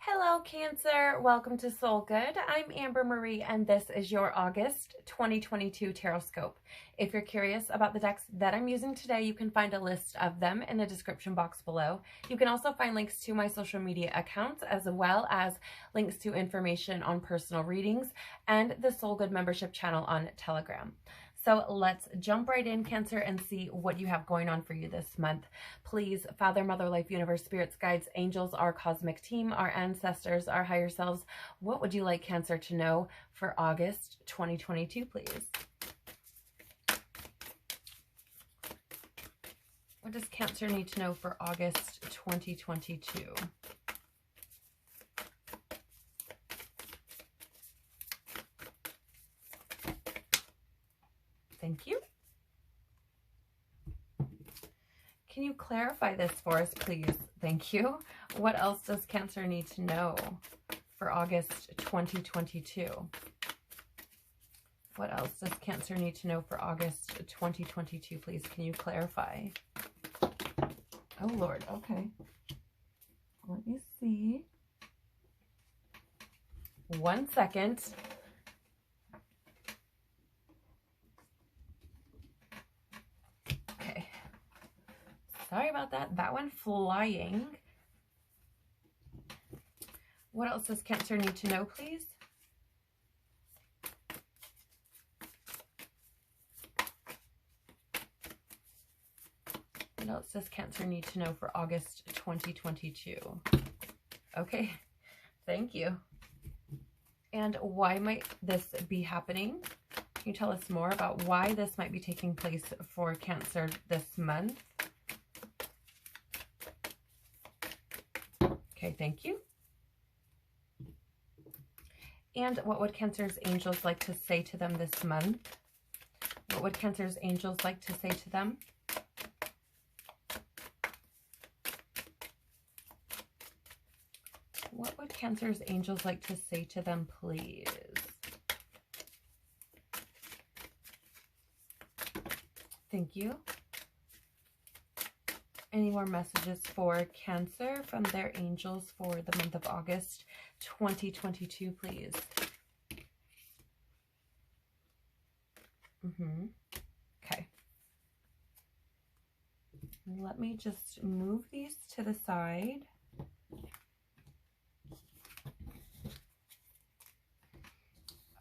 Hello, Cancer. Welcome to Soul Good. I'm Amber Marie, and this is your August 2022 Tarotscope. If you're curious about the decks that I'm using today, you can find a list of them in the description box below. You can also find links to my social media accounts, as well as links to information on personal readings and the Soul Good membership channel on Telegram. So let's jump right in, Cancer, and see what you have going on for you this month. Please, Father, Mother, Life, Universe, Spirits, Guides, Angels, our cosmic team, our ancestors, our higher selves, what would you like Cancer to know for August 2022, please? What does Cancer need to know for August 2022? Thank you. Can you clarify this for us, please? Thank you. What else does Cancer need to know for August 2022? What else does Cancer need to know for August 2022, please? Can you clarify? Oh, Lord. Okay. Let me see. 1 second. Sorry about that. That went flying. What else does Cancer need to know, please? What else does Cancer need to know for August 2022? Okay, thank you. And why might this be happening? Can you tell us more about why this might be taking place for Cancer this month? Okay, thank you. And what would Cancer's angels like to say to them this month? What would Cancer's angels like to say to them? What would Cancer's angels like to say to them, please? Thank you. Any more messages for Cancer from their angels for the month of August 2022, please? Okay. Let me just move these to the side.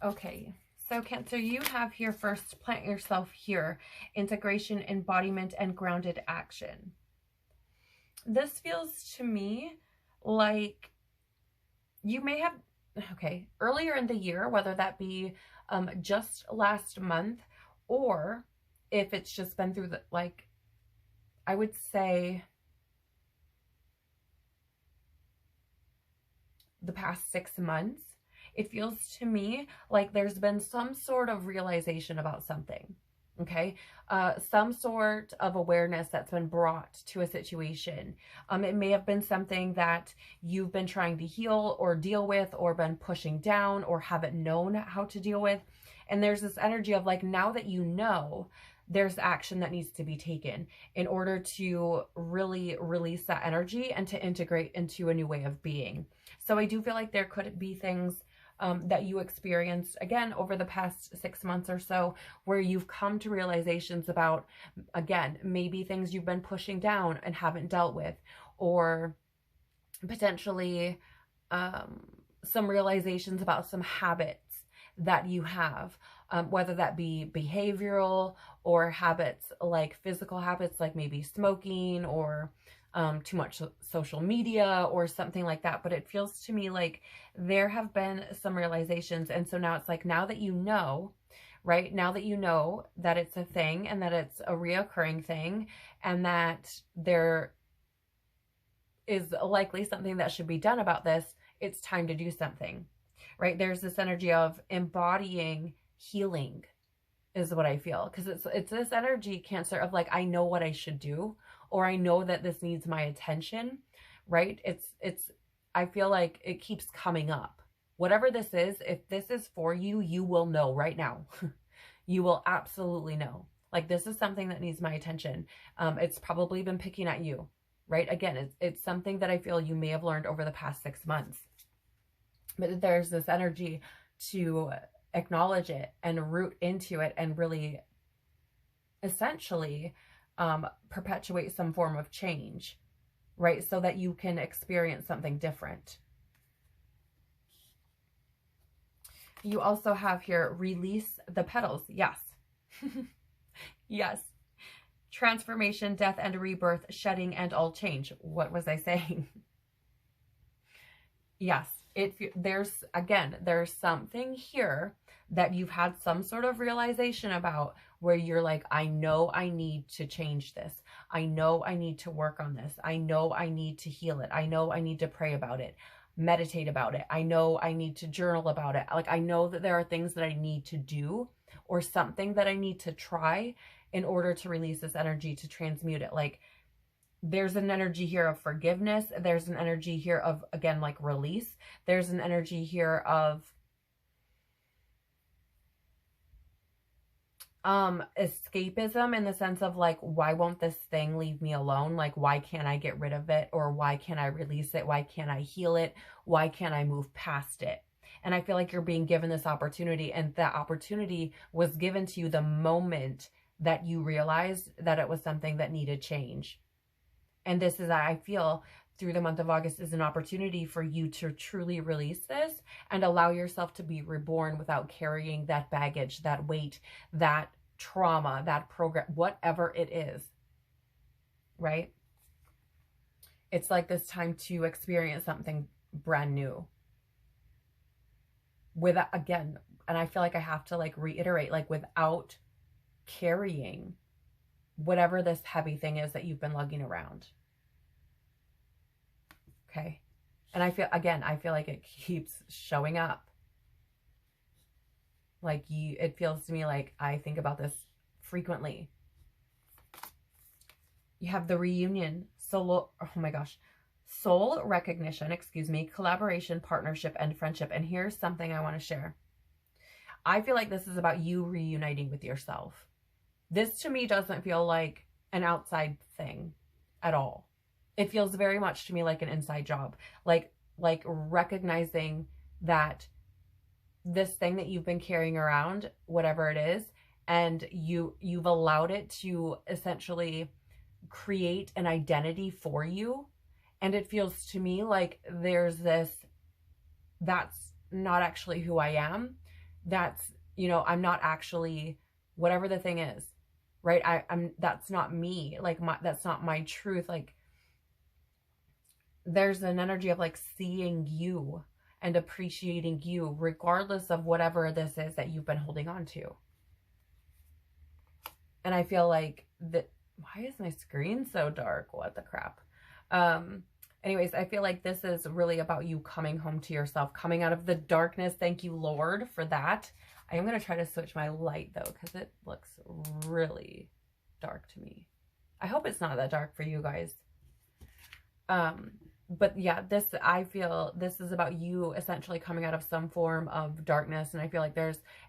Okay. So Cancer, you have here first, plant yourself here, integration, embodiment, and grounded action. This feels to me like you may have, okay, earlier in the year, whether that be just last month, or if it's just been through the, like, I would say the past 6 months, it feels to me like there's been some sort of realization about something. Okay, some sort of awareness that's been brought to a situation. It may have been something that you've been trying to heal or deal with, or been pushing down, or haven't known how to deal with. And there's this energy of like, now that you know, there's action that needs to be taken in order to really release that energy and to integrate into a new way of being. So I do feel like there could be things that you experienced, again, over the past 6 months or so, where you've come to realizations about, again, maybe things you've been pushing down and haven't dealt with, or potentially some realizations about some habits that you have, whether that be behavioral or habits like physical habits, like maybe smoking or too much social media or something like that. But it feels to me like there have been some realizations. And so now it's like, now that you know, right? Now that you know that it's a thing and that it's a reoccurring thing and that there is likely something that should be done about this, it's time to do something, right? There's this energy of embodying healing is what I feel. Because it's this energy, Cancer, of like, I know what I should do, or I know that this needs my attention, right? I feel like it keeps coming up. Whatever this is, if this is for you, you will know right now. You will absolutely know. Like, this is something that needs my attention. It's probably been picking at you, right? Again, it's something that I feel you may have learned over the past 6 months. But there's this energy to acknowledge it and root into it and really essentially perpetuate some form of change, right? So that you can experience something different. You also have here, release the petals. Yes. Yes. Transformation, death and rebirth, shedding and all change. What was I saying? Yes. There's something here that you've had some sort of realization about, where you're like, I know I need to change this. I know I need to work on this. I know I need to heal it. I know I need to pray about it, meditate about it. I know I need to journal about it. Like, I know that there are things that I need to do, or something that I need to try in order to release this energy, to transmute it. Like, there's an energy here of forgiveness. There's an energy here of, again, like release. There's an energy here of escapism, in the sense of like, why won't this thing leave me alone? Like, why can't I get rid of it? Or why can't I release it? Why can't I heal it? Why can't I move past it? And I feel like you're being given this opportunity, and that opportunity was given to you the moment that you realized that it was something that needed change. And this is, I feel, through the month of August, is an opportunity for you to truly release this and allow yourself to be reborn without carrying that baggage, that weight, that trauma, that program, whatever it is, right? It's like this time to experience something brand new. Without, again, and I feel like I have to like reiterate, like, without carrying whatever this heavy thing is that you've been lugging around. Okay. And I feel like it keeps showing up. Like, it feels to me like I think about this frequently. You have the reunion, soul recognition, collaboration, partnership, and friendship. And here's something I want to share. I feel like this is about you reuniting with yourself. This to me doesn't feel like an outside thing at all. It feels very much to me like an inside job. Like recognizing that this thing that you've been carrying around, whatever it is, and you've allowed it to essentially create an identity for you. And it feels to me like there's this, that's not actually who I am. That's, I'm not actually whatever the thing is, right? That's not me. Like, that's not my truth. Like, there's an energy of like seeing you and appreciating you regardless of whatever this is that you've been holding on to. And I feel like that, why is my screen so dark? What the crap? Anyways, I feel like this is really about you coming home to yourself, coming out of the darkness. Thank you, Lord, for that. I am going to try to switch my light though, because it looks really dark to me. I hope it's not that dark for you guys. But yeah, I feel this is about you essentially coming out of some form of darkness. And I feel like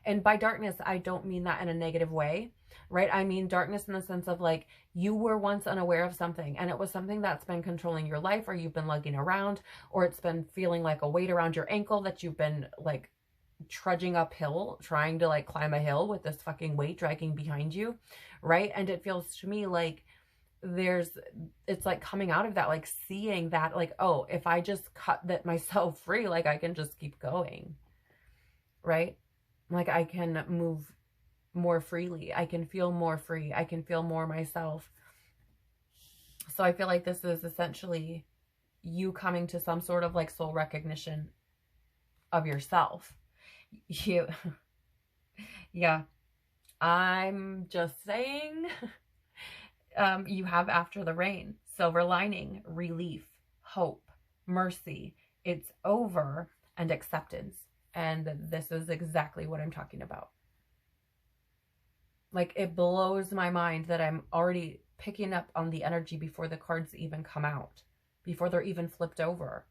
and by darkness, I don't mean that in a negative way, right? I mean darkness in the sense of like, you were once unaware of something, and it was something that's been controlling your life, or you've been lugging around, or it's been feeling like a weight around your ankle that you've been like trudging uphill, trying to like climb a hill with this fucking weight dragging behind you, right? And it feels to me like it's like coming out of that, like seeing that, like, oh, if I just cut that myself free, like I can just keep going, right? Like I can move more freely. I can feel more free. I can feel more myself. So I feel like this is essentially you coming to some sort of like soul recognition of yourself. Yeah, I'm just saying. You have after the rain, silver lining, relief, hope, mercy, it's over, and acceptance. And this is exactly what I'm talking about. Like, it blows my mind that I'm already picking up on the energy before the cards even come out, before they're even flipped over,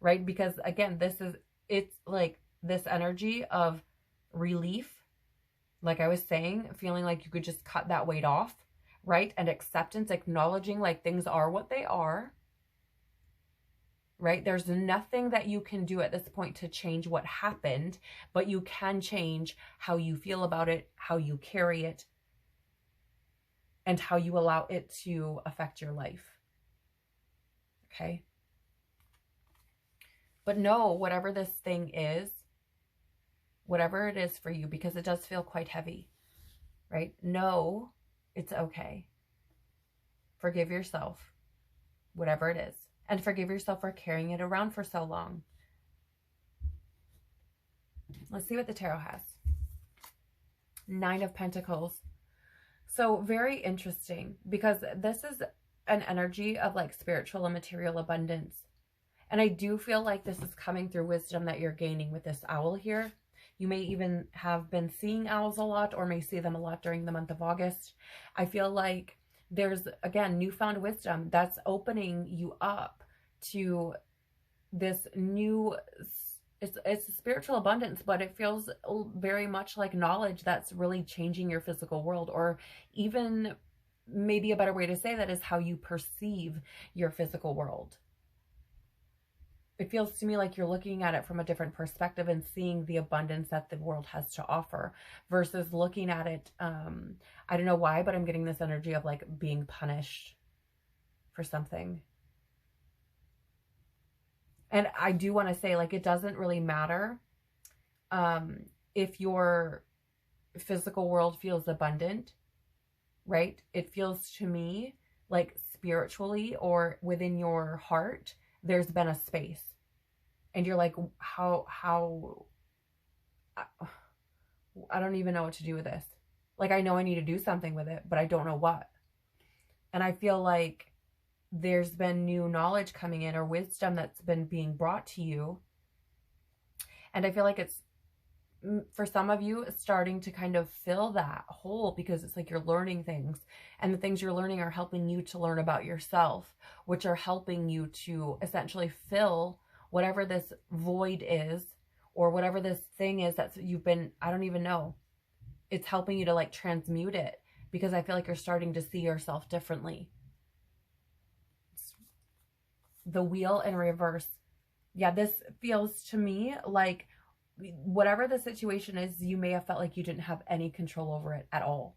right? Because again, it's like this energy of relief, like I was saying, feeling like you could just cut that weight off, right? And acceptance, acknowledging like things are what they are, right? There's nothing that you can do at this point to change what happened, but you can change how you feel about it, how you carry it, and how you allow it to affect your life. Okay? But know whatever this thing is, whatever it is for you, because it does feel quite heavy, right? Know it's okay. Forgive yourself, whatever it is. And forgive yourself for carrying it around for so long. Let's see what the tarot has. 9 of Pentacles. So very interesting, because this is an energy of like spiritual and material abundance. And I do feel like this is coming through wisdom that you're gaining with this owl here. You may even have been seeing owls a lot, or may see them a lot during the month of August. I feel like there's, again, newfound wisdom that's opening you up to this new, it's spiritual abundance, but it feels very much like knowledge that's really changing your physical world, or even maybe a better way to say that is how you perceive your physical world. It feels to me like you're looking at it from a different perspective and seeing the abundance that the world has to offer, versus looking at it, I don't know why, but I'm getting this energy of like being punished for something. And I do want to say, like, it doesn't really matter if your physical world feels abundant, right? It feels to me like spiritually or within your heart, there's been a space. And you're like, how, I don't even know what to do with this. Like, I know I need to do something with it, but I don't know what. And I feel like there's been new knowledge coming in, or wisdom that's been being brought to you. And I feel like it's, for some of you, it's starting to kind of fill that hole, because it's like you're learning things, and the things you're learning are helping you to learn about yourself, which are helping you to essentially fill whatever this void is, or whatever this thing is that you've been, I don't even know. It's helping you to like transmute it, because I feel like you're starting to see yourself differently. It's the wheel in reverse. Yeah, this feels to me like whatever the situation is, you may have felt like you didn't have any control over it at all.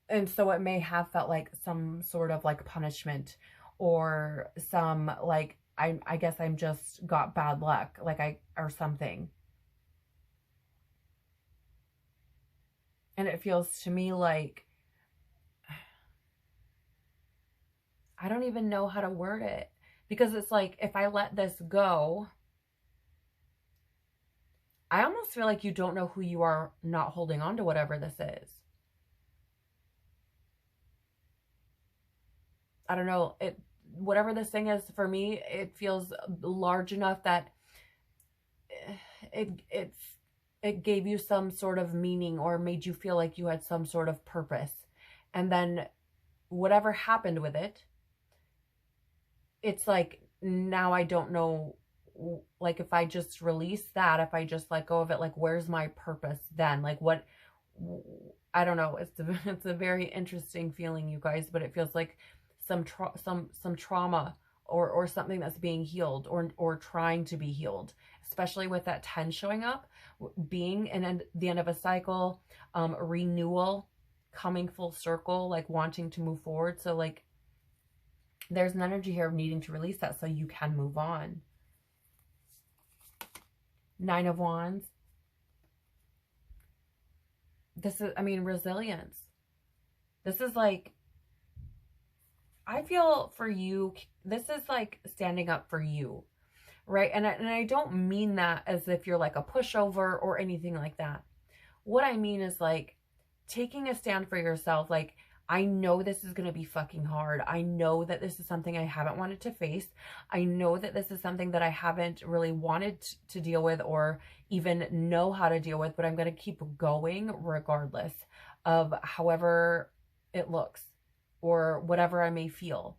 And so it may have felt like some sort of like punishment, or some like, I guess I'm just got bad luck, like or something. And it feels to me like, I don't even know how to word it, because it's like, if I let this go, I almost feel like you don't know who you are not holding on to whatever this is. I don't know, whatever this thing is, for me, it feels large enough that it gave you some sort of meaning, or made you feel like you had some sort of purpose. And then whatever happened with it, it's like, now I don't know, like, if I just release that, if I just let go of it, like, where's my purpose then? Like, what, I don't know. It's a very interesting feeling, you guys, but it feels like some trauma, or something that's being healed, or trying to be healed, especially with that 10 showing up, being the end of a cycle, renewal, coming full circle, like wanting to move forward. So like, there's an energy here of needing to release that so you can move on. 9 of Wands. This is, I mean, resilience. This is like, I feel for you, this is like standing up for you, right? And I don't mean that as if you're like a pushover or anything like that. What I mean is like taking a stand for yourself. Like, I know this is going to be fucking hard. I know that this is something I haven't wanted to face. I know that this is something that I haven't really wanted to deal with, or even know how to deal with, but I'm going to keep going regardless of however it looks, or whatever I may feel.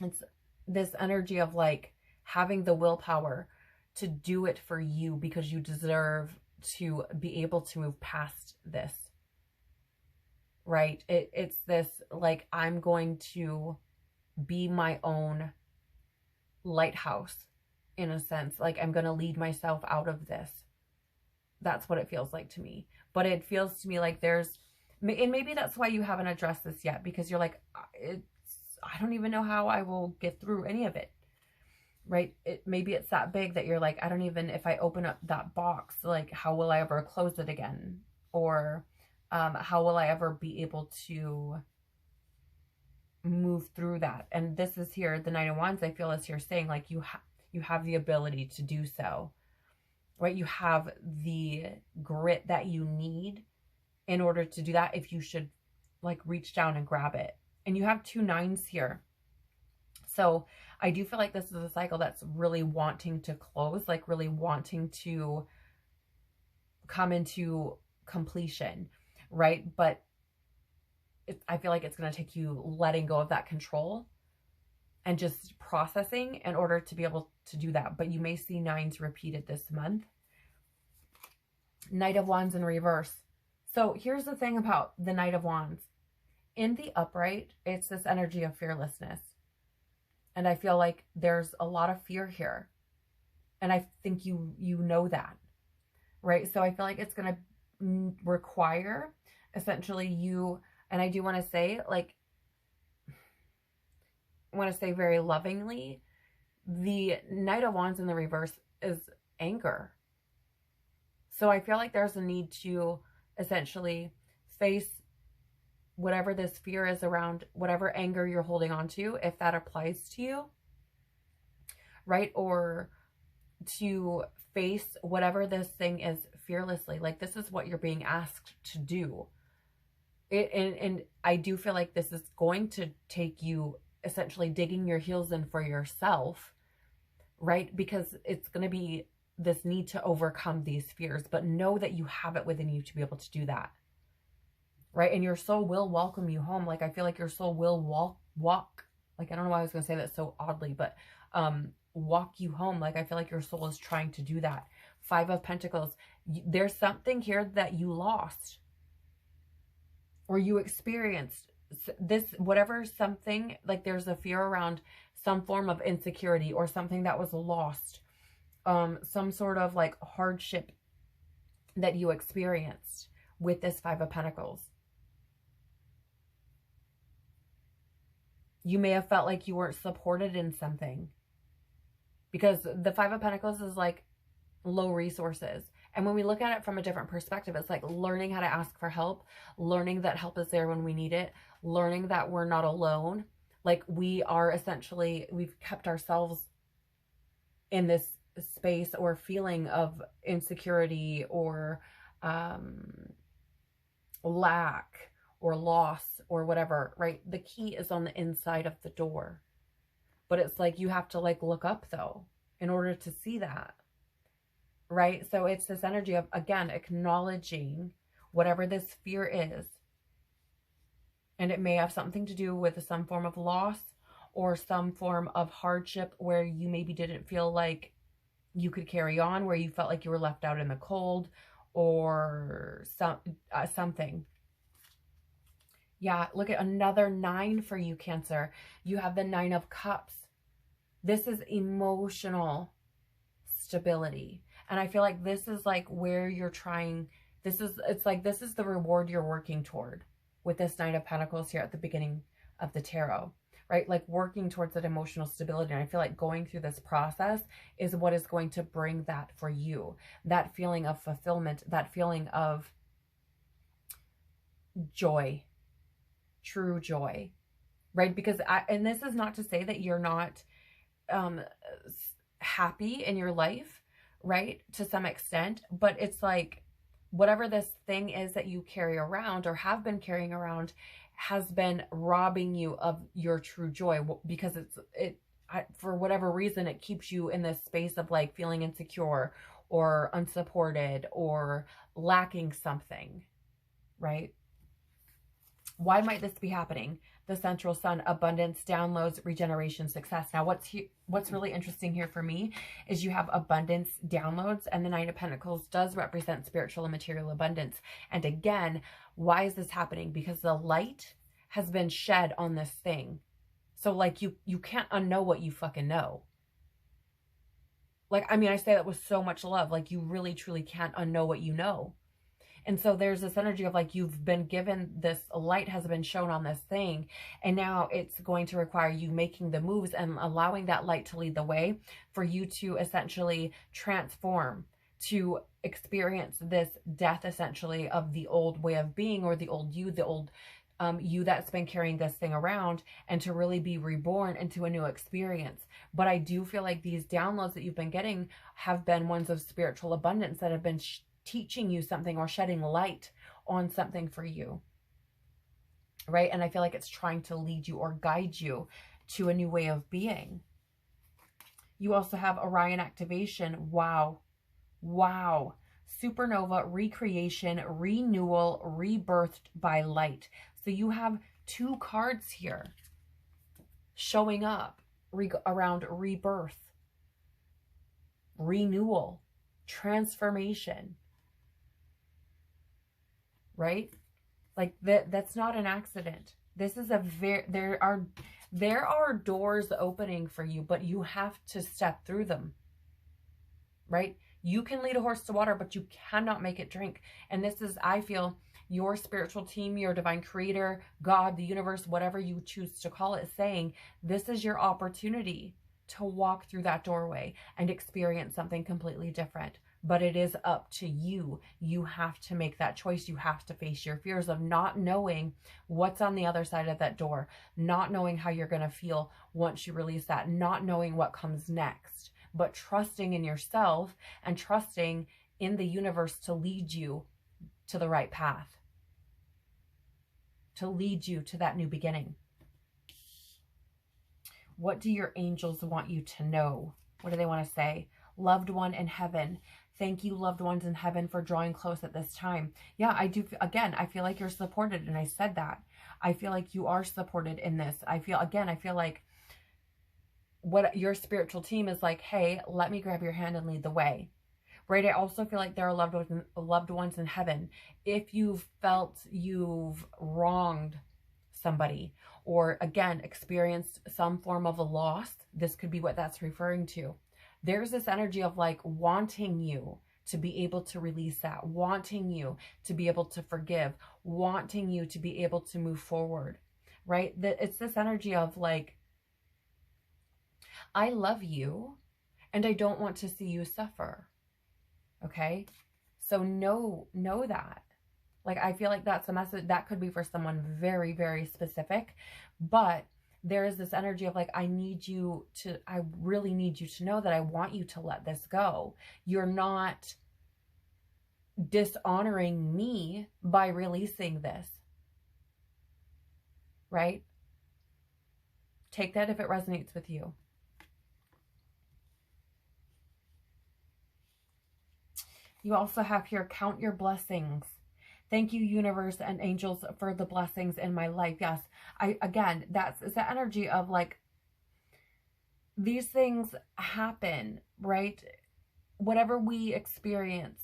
It's this energy of like having the willpower to do it for you, because you deserve to be able to move past this, right? It's this like, I'm going to be my own lighthouse in a sense. Like, I'm going to lead myself out of this. That's what it feels like to me. But it feels to me like there's, and maybe that's why you haven't addressed this yet, because you're like, I don't even know how I will get through any of it, right? Maybe it's that big that you're like, I don't even, if I open up that box, like, how will I ever close it again? Or how will I ever be able to move through that? And this is here, the Knight of Wands, I feel is here saying, like, you have the ability to do so, right? You have the grit that you need in order to do that, if you should like reach down and grab it. And you have 2 9s here. So I do feel like this is a cycle that's really wanting to close, like really wanting to come into completion, right? But I feel like it's going to take you letting go of that control and just processing in order to be able to do that. But you may see 9s repeated this month. Knight of Wands in reverse. So here's the thing about the Knight of Wands. In the upright, it's this energy of fearlessness. And I feel like there's a lot of fear here. And I think you know that, right? So I feel like it's going to require essentially you, and I do want to say, like, I want to say very lovingly, the Knight of Wands in the reverse is anger. So I feel like there's a need to essentially face whatever this fear is around whatever anger you're holding on to, if that applies to you, right? Or to face whatever this thing is fearlessly. Like, this is what you're being asked to do. And I do feel like this is going to take you essentially digging your heels in for yourself, right? Because it's going to be this need to overcome these fears, but know that you have it within you to be able to do that, right? And your soul will welcome you home. Like, I feel like your soul will walk, like, I don't know why I was going to say that so oddly, but walk you home. Like, I feel like your soul is trying to do that. 5 of Pentacles. There's something here that you lost or you experienced this, whatever something, like there's a fear around some form of insecurity or something that was lost. Some sort of like hardship that you experienced with this 5 of Pentacles. You may have felt like you weren't supported in something, because the 5 of Pentacles is like low resources. And when we look at it from a different perspective, it's like learning how to ask for help, learning that help is there when we need it, learning that we're not alone. Like, we are essentially, we've kept ourselves in this space or feeling of insecurity or lack or loss or whatever, right? The key is on the inside of the door. But it's like you have to like look up though in order to see that, right? So it's this energy of, again, acknowledging whatever this fear is. And it may have something to do with some form of loss or some form of hardship where you maybe didn't feel like you could carry on, where you felt like you were left out in the cold or something. Yeah, look at another 9 for you, Cancer. You have the 9 of Cups. This is emotional stability. And I feel like this is like where you're trying, it's like this is the reward you're working toward with this 9 of Pentacles here at the beginning of the tarot, right? Like working towards that emotional stability. And I feel like going through this process is what is going to bring that for you. That feeling of fulfillment, that feeling of joy, true joy, right? Because and this is not to say that you're not happy in your life, right? To some extent, but it's like whatever this thing is that you carry around or have been carrying around has been robbing you of your true joy, because for whatever reason, it keeps you in this space of like feeling insecure or unsupported or lacking something, right? Why might this be happening? The central sun, abundance, downloads, regeneration, success. Now, what's really interesting here for me is you have abundance, downloads, and the 9 of Pentacles does represent spiritual and material abundance. And again, why is this happening? Because the light has been shed on this thing. So like you can't unknow what you fucking know, Like, I mean, I say that with so much love. Like, you really, truly can't unknow what you know. And so there's this energy of like, you've been given this light has been shown on this thing. And now it's going to require you making the moves and allowing that light to lead the way for you to essentially transform, to experience this death essentially of the old way of being, or the old you, the old you that's been carrying this thing around, and to really be reborn into a new experience. But I do feel like these downloads that you've been getting have been ones of spiritual abundance that have been teaching you something or shedding light on something for you, right? And I feel like it's trying to lead you or guide you to a new way of being. You also have Orion activation. Wow. Wow. Supernova, recreation, renewal, rebirthed by light. So you have two cards here showing up around rebirth, renewal, transformation, right? Like that's not an accident. This is a there are doors opening for you, but you have to step through them, right? You can lead a horse to water, but you cannot make it drink. And this is, I feel, your spiritual team, your divine creator, God, the universe, whatever you choose to call it, saying, this is your opportunity to walk through that doorway and experience something completely different. But it is up to you. You have to make that choice. You have to face your fears of not knowing what's on the other side of that door, not knowing how you're going to feel once you release that, not knowing what comes next, but trusting in yourself and trusting in the universe to lead you to the right path, to lead you to that new beginning. What do your angels want you to know? What do they want to say? Loved one in heaven. Thank you, loved ones in heaven, for drawing close at this time. Yeah, I do. Again, I feel like you're supported. And I said that. I feel like you are supported in this. I feel like what your spiritual team is like, hey, let me grab your hand and lead the way. Right? I also feel like there are loved ones in heaven. If you've felt you've wronged somebody, or again, experienced some form of a loss, this could be what that's referring to. There's this energy of like wanting you to be able to release that, wanting you to be able to forgive, wanting you to be able to move forward, right? It's this energy of like, I love you and I don't want to see you suffer. Okay. So know that. Like, I feel like that's a message that could be for someone very, very specific, but there is this energy of like, I really need you to know that I want you to let this go. You're not dishonoring me by releasing this, right? Take that if it resonates with you. You also have here, count your blessings. Thank you, universe and angels, for the blessings in my life. Yes, again, it's the energy of like, these things happen, right? Whatever we experience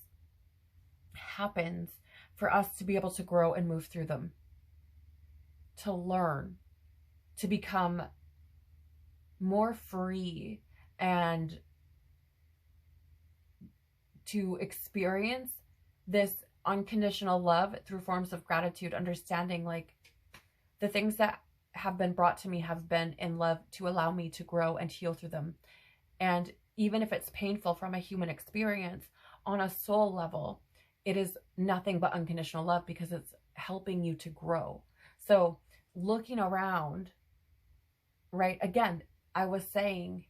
happens for us to be able to grow and move through them, to learn, to become more free, and to experience this unconditional love through forms of gratitude, understanding like the things that have been brought to me have been in love to allow me to grow and heal through them. And even if it's painful from a human experience, on a soul level, it is nothing but unconditional love because it's helping you to grow. So looking around, right? Again, I was saying,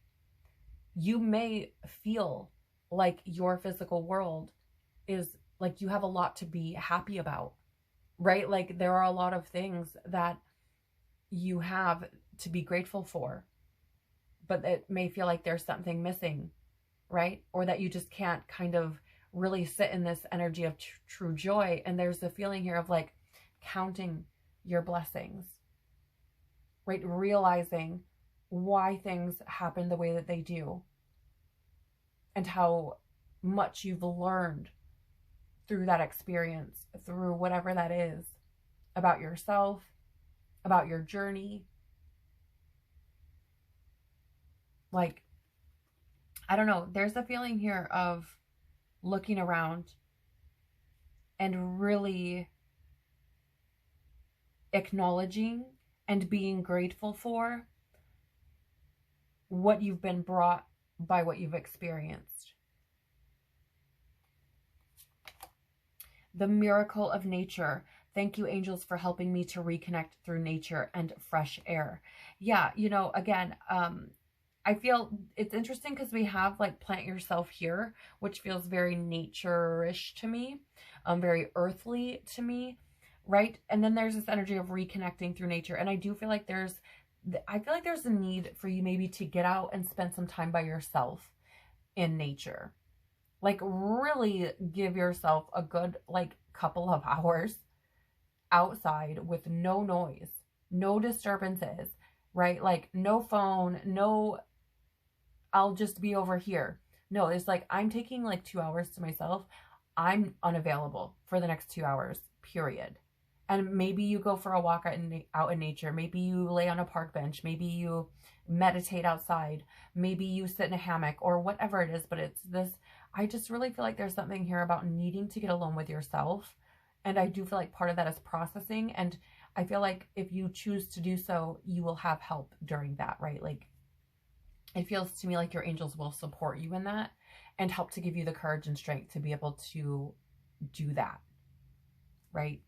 you may feel like your physical world is like, you have a lot to be happy about, right? Like, there are a lot of things that you have to be grateful for, but it may feel like there's something missing, right? Or that you just can't kind of really sit in this energy of true joy. And there's a feeling here of like counting your blessings, right? Realizing why things happen the way that they do, and how much you've learned through that experience, through whatever that is, about yourself, about your journey. Like, I don't know, there's a feeling here of looking around and really acknowledging and being grateful for what you've been brought by what you've experienced. The miracle of nature. Thank you, angels, for helping me to reconnect through nature and fresh air. Yeah, you know, again, I feel it's interesting because we have like plant yourself here, which feels very nature-ish to me, very earthly to me, right? And then there's this energy of reconnecting through nature. And I do feel like there's a need for you maybe to get out and spend some time by yourself in nature. Like really give yourself a good like couple of hours outside with no noise, no disturbances, right? Like no phone, no, I'll just be over here. No, it's like I'm taking like 2 hours to myself. I'm unavailable for the next 2 hours, period. And maybe you go for a walk out in nature. Maybe you lay on a park bench. Maybe you meditate outside. Maybe you sit in a hammock or whatever it is. But it's this, I just really feel like there's something here about needing to get alone with yourself. And I do feel like part of that is processing. And I feel like if you choose to do so, you will have help during that, right? Like it feels to me like your angels will support you in that and help to give you the courage and strength to be able to do that, right?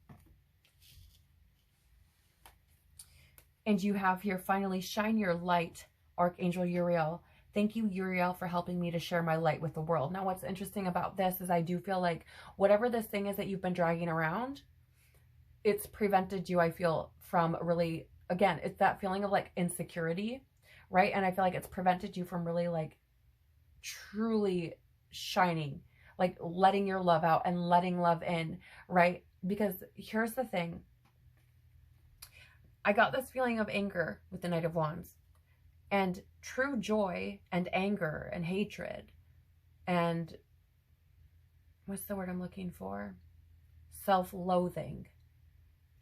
And you have here, finally, shine your light, Archangel Uriel. Thank you, Uriel, for helping me to share my light with the world. Now, what's interesting about this is I do feel like whatever this thing is that you've been dragging around, it's prevented you, I feel, from really, again, it's that feeling of like insecurity, right? And I feel like it's prevented you from really like truly shining, like letting your love out and letting love in, right? Because here's the thing. I got this feeling of anger with the Knight of Wands, and true joy and anger and hatred and what's the word I'm looking for? Self-loathing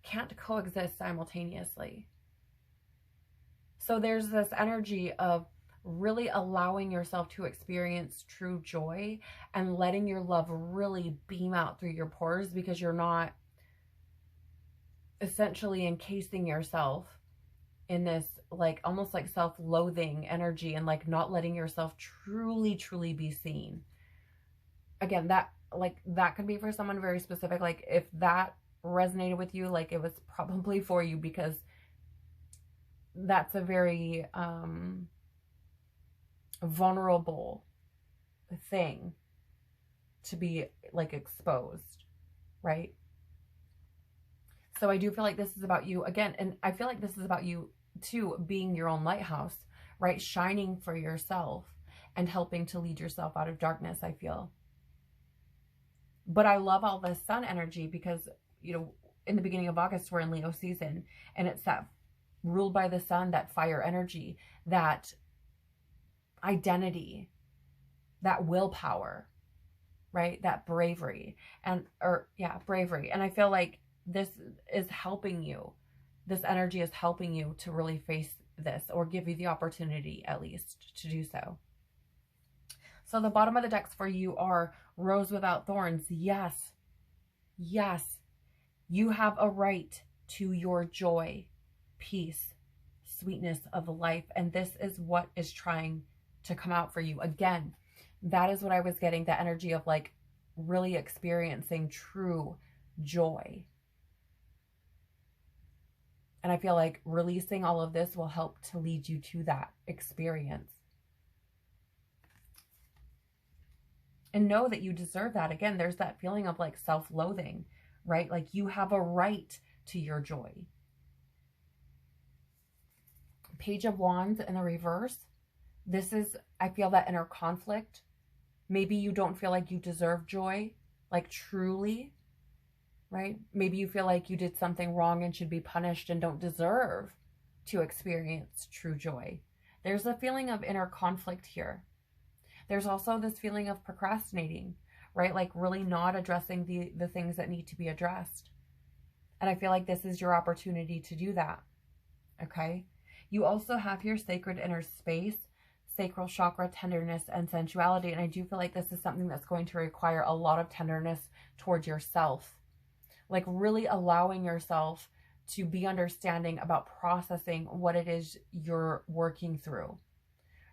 can't coexist simultaneously. So there's this energy of really allowing yourself to experience true joy and letting your love really beam out through your pores, because you're not essentially encasing yourself in this like almost like self-loathing energy and like not letting yourself truly be seen. Again, that could be for someone very specific. Like if that resonated with you, like it was probably for you, because that's a very vulnerable thing to be like exposed, right? So I do feel like this is about you again. And I feel like this is about you too, being your own lighthouse, right? Shining for yourself and helping to lead yourself out of darkness, I feel. But I love all this sun energy because, you know, in the beginning of August, we're in Leo season, and it's that ruled by the sun, that fire energy, that identity, that willpower, right? That bravery bravery. And I feel like this is helping you. This energy is helping you to really face this, or give you the opportunity at least to do so. So the bottom of the decks for you are Rose Without Thorns. Yes. Yes. You have a right to your joy, peace, sweetness of life. And this is what is trying to come out for you. Again, that is what I was getting, the energy of like really experiencing true joy. And I feel like releasing all of this will help to lead you to that experience. And know that you deserve that. Again, there's that feeling of like self-loathing, right? Like you have a right to your joy. Page of Wands in the reverse. This is, I feel that inner conflict. Maybe you don't feel like you deserve joy, like truly, right? Maybe you feel like you did something wrong and should be punished and don't deserve to experience true joy. There's a feeling of inner conflict here. There's also this feeling of procrastinating, right? Like really not addressing the things that need to be addressed. And I feel like this is your opportunity to do that, okay? You also have your sacred inner space. sacral chakra, tenderness, and sensuality. And I do feel like this is something that's going to require a lot of tenderness towards yourself. Like really allowing yourself to be understanding about processing what it is you're working through,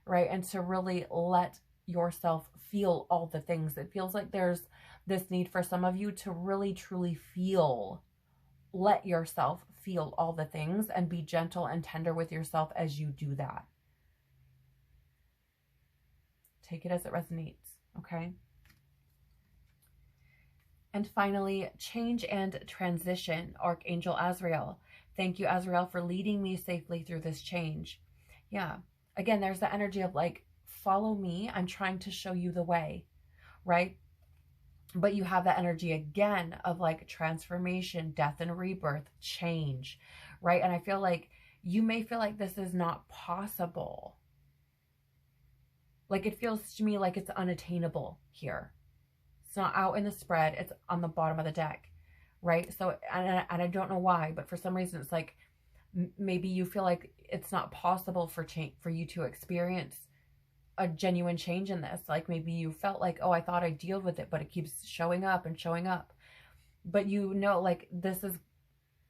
right? And to really let yourself feel all the things. It feels like there's this need for some of you to really, truly feel, let yourself feel all the things and be gentle and tender with yourself as you do that. Take it as it resonates, okay? And finally, change and transition, Archangel Azrael. Thank you, Azrael, for leading me safely through this change. Yeah. Again, there's the energy of like, follow me. I'm trying to show you the way, right? But you have that energy again of like transformation, death and rebirth, change, right? And I feel like you may feel like this is not possible. Like it feels to me like it's unattainable here. It's not out in the spread. It's on the bottom of the deck, right? So, and I don't know why, but for some reason it's like maybe you feel like it's not possible for you to experience a genuine change in this. Like maybe you felt like, oh, I thought I dealt with it, but it keeps showing up and showing up. But you know, like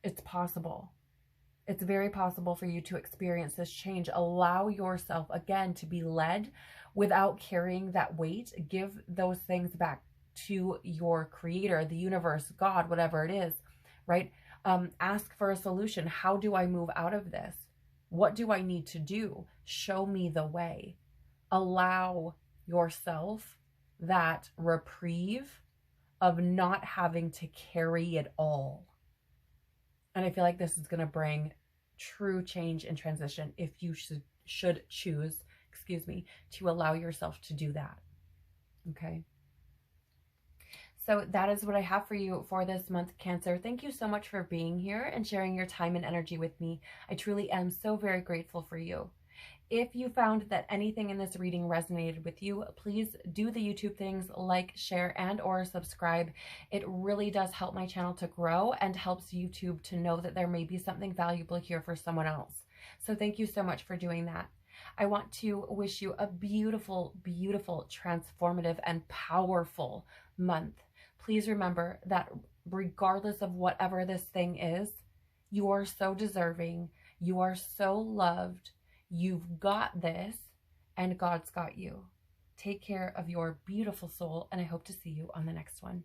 it's possible. It's very possible for you to experience this change. Allow yourself again to be led without carrying that weight. Give those things back to your creator, the universe, God, whatever it is, right? Ask for a solution. How do I move out of this? What do I need to do? Show me the way. Allow yourself that reprieve of not having to carry it all. And I feel like this is going to bring true change and transition if you should choose, to allow yourself to do that. Okay. So that is what I have for you for this month, Cancer. Thank you so much for being here and sharing your time and energy with me. I truly am so very grateful for you. If you found that anything in this reading resonated with you, please do the YouTube things, like, share, and or subscribe. It really does help my channel to grow and helps YouTube to know that there may be something valuable here for someone else. So thank you so much for doing that. I want to wish you a beautiful, beautiful, transformative, and powerful month. Please remember that regardless of whatever this thing is, you are so deserving. You are so loved. You've got this, and God's got you. Take care of your beautiful soul, and I hope to see you on the next one.